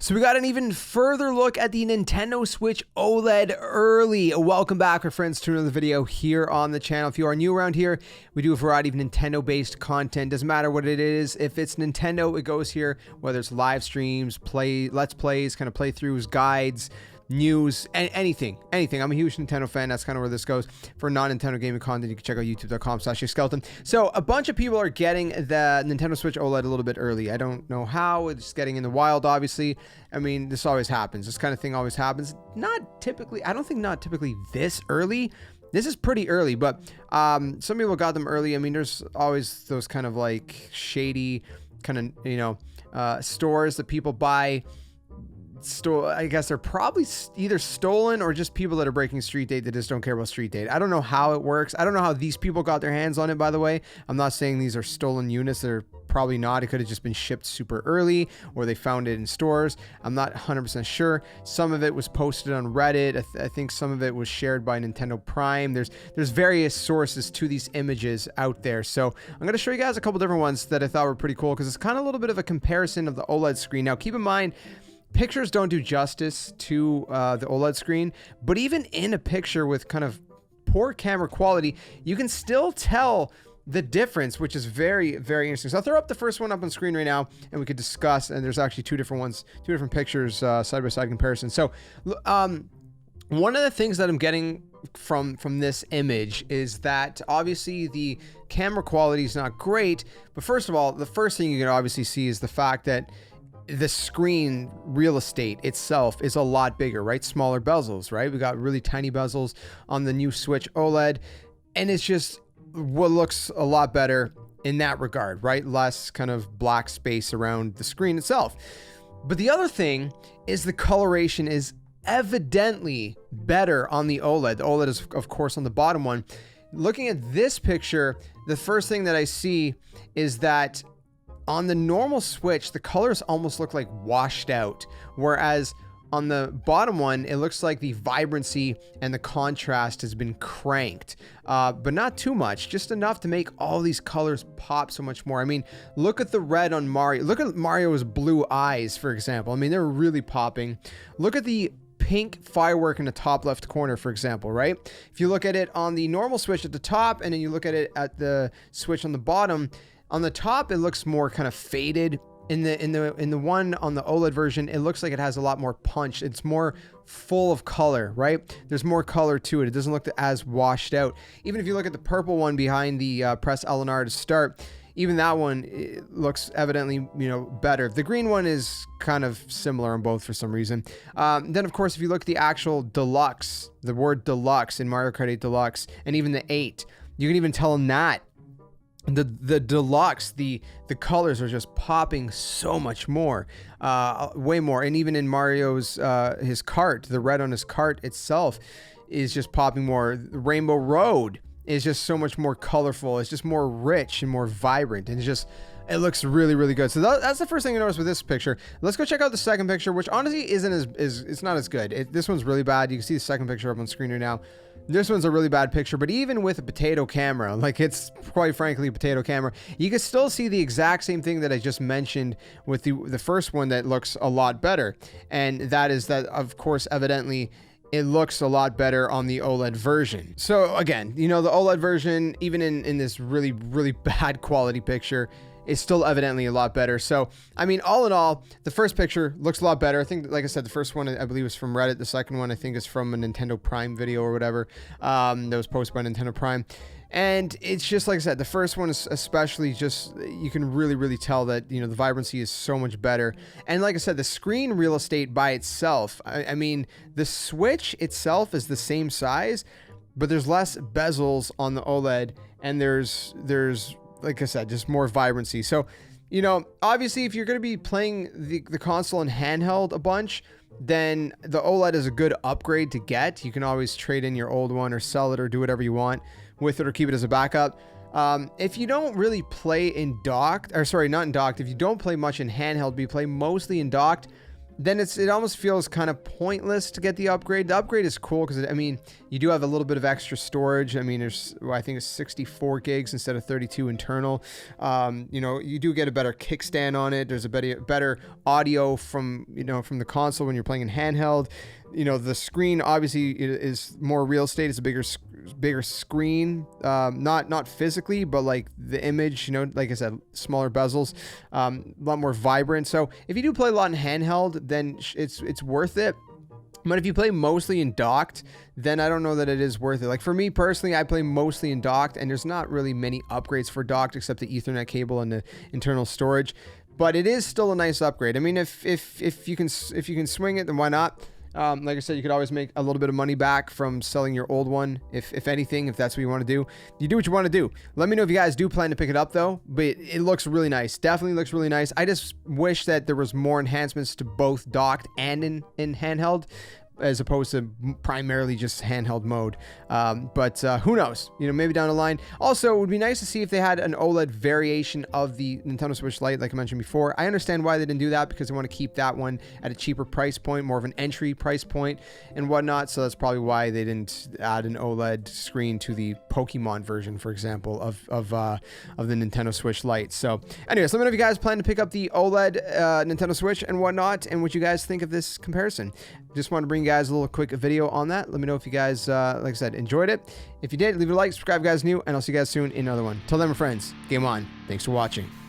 So we got an even further look at the Nintendo Switch OLED early. Welcome back, my friends, to another video here on the channel. If you are new around here, we do a variety of Nintendo-based content. Doesn't matter what it is. If it's Nintendo, it goes here, whether it's live streams, let's plays, kind of playthroughs, guides, news, anything. I'm a huge Nintendo fan. That's kind of where this goes. For non-Nintendo gaming content, you can check out youtube.com/JSkeleton. So a bunch of people are getting the Nintendo Switch OLED a little bit early. I don't know how. It's getting in the wild, obviously. I mean, this always happens. This kind of thing always happens. Not typically, I don't think not typically this early. This is pretty early, but some people got them early. I mean, there's always those kind of like shady kind of, stores that people buy. I guess they're probably either stolen or just people that are breaking street date that just don't care about street date. I don't know how it works. I don't know how these people got their hands on it, by the way. I'm not saying these are stolen units. They're probably not. It could have just been shipped super early or they found it in stores. I'm not 100% sure. Some of it was posted on Reddit. I think some of it was shared by Nintendo Prime. There's various sources to these images out there. So I'm going to show you guys a couple different ones that I thought were pretty cool because it's kind of a little bit of a comparison of the OLED screen. Now, keep in mind, pictures don't do justice to the OLED screen, but even in a picture with kind of poor camera quality, you can still tell the difference, which is very, very interesting. So I'll throw up the first one up on screen right now and we could discuss, and there's actually two different pictures, side-by-side comparison. So one of the things that I'm getting from this image is that obviously the camera quality is not great, but first of all, the first thing you can obviously see is the fact that the screen real estate itself is a lot bigger, right? Smaller bezels, right? We got really tiny bezels on the new Switch OLED, and it's just what looks a lot better in that regard, right? Less kind of black space around the screen itself. But the other thing is the coloration is evidently better on the OLED. The OLED is, of course, on the bottom one. Looking at this picture, the first thing that I see is that on the normal Switch, the colors almost look like washed out, whereas on the bottom one, it looks like the vibrancy and the contrast has been cranked, but not too much, just enough to make all these colors pop so much more. I mean, look at the red on Mario. Look at Mario's blue eyes, for example. I mean, they're really popping. Look at the pink firework in the top left corner, for example, right? If you look at it on the normal Switch at the top, and then you look at it at the Switch on the bottom, on the top, it looks more kind of faded. In the one on the OLED version, it looks like it has a lot more punch. It's more full of color, right? There's more color to it. It doesn't look as washed out. Even if you look at the purple one behind the press LNR to start, even that one looks evidently, better. The green one is kind of similar on both for some reason. Then, of course, if you look at the actual deluxe, the word deluxe in Mario Kart 8 Deluxe, and even the 8, you can even tell in that the deluxe, the colors are just popping so much more, way more. And even in Mario's his cart, the red on his cart itself is just popping more. Rainbow Road is just so much more colorful. It's just more rich and more vibrant, and it looks really, really good. So that's the first thing you notice with this picture. Let's go check out the second picture, which honestly it's not as good. This one's really bad. You can see the second picture up on screen right now. This one's a really bad picture, but even with a potato camera, like it's quite frankly a potato camera, you can still see the exact same thing that I just mentioned with the first one that looks a lot better. And that is that, of course, evidently, it looks a lot better on the OLED version. So again, the OLED version, even in this really, really bad quality picture, is still evidently a lot better. So, I mean, all in all, the first picture looks a lot better. I think, like I said, the first one, I believe, was from Reddit. The second one, I think, is from a Nintendo Prime video or whatever that was posted by Nintendo Prime. And it's just, like I said, the first one is especially just, you can really, really tell that, the vibrancy is so much better. And like I said, the screen real estate by itself, I mean, the Switch itself is the same size, but there's less bezels on the OLED, and there's like I said, just more vibrancy. So, obviously, if you're going to be playing the console in handheld a bunch, then the OLED is a good upgrade to get. You can always trade in your old one or sell it or do whatever you want with it or keep it as a backup. If you don't really play in docked, or sorry, not in docked, if you don't play much in handheld, but you play mostly in docked, then it almost feels kind of pointless to get the upgrade. The upgrade is cool because, I mean, you do have a little bit of extra storage. I mean, there's, well, I think it's 64 gigs instead of 32 internal. You know, you do get a better kickstand on it. There's a better audio from, you know, from the console when you're playing in handheld. You know, the screen obviously is more real estate. It's a bigger screen, not physically, but like the image, you know, like I said, smaller bezels, a lot more vibrant. So if you do play a lot in handheld, then it's worth it. But if you play mostly in docked, then I don't know that it is worth it. Like for me personally, I play mostly in docked, and there's not really many upgrades for docked except the Ethernet cable and the internal storage. But it is still a nice upgrade. I mean, if you can swing it, then why not? Like I said, you could always make a little bit of money back from selling your old one, if anything, if that's what you want to do. You do what you want to do. Let me know if you guys do plan to pick it up, though. But it looks really nice. Definitely looks really nice. I just wish that there was more enhancements to both docked and in handheld, as opposed to primarily just handheld mode. But who knows? You know, maybe down the line. Also, it would be nice to see if they had an OLED variation of the Nintendo Switch Lite, like I mentioned before. I understand why they didn't do that, because they want to keep that one at a cheaper price point, more of an entry price point and whatnot. So that's probably why they didn't add an OLED screen to the Pokemon version, for example, of the Nintendo Switch Lite. So anyways, let me know if you guys plan to pick up the OLED Nintendo Switch and whatnot, and what you guys think of this comparison. Just want to bring you guys a little quick video on that. Let me know if you guys, like I said, enjoyed it. If you did, leave a like, subscribe, guys new, and I'll see you guys soon in another one. Till then, my friends, game on. Thanks for watching.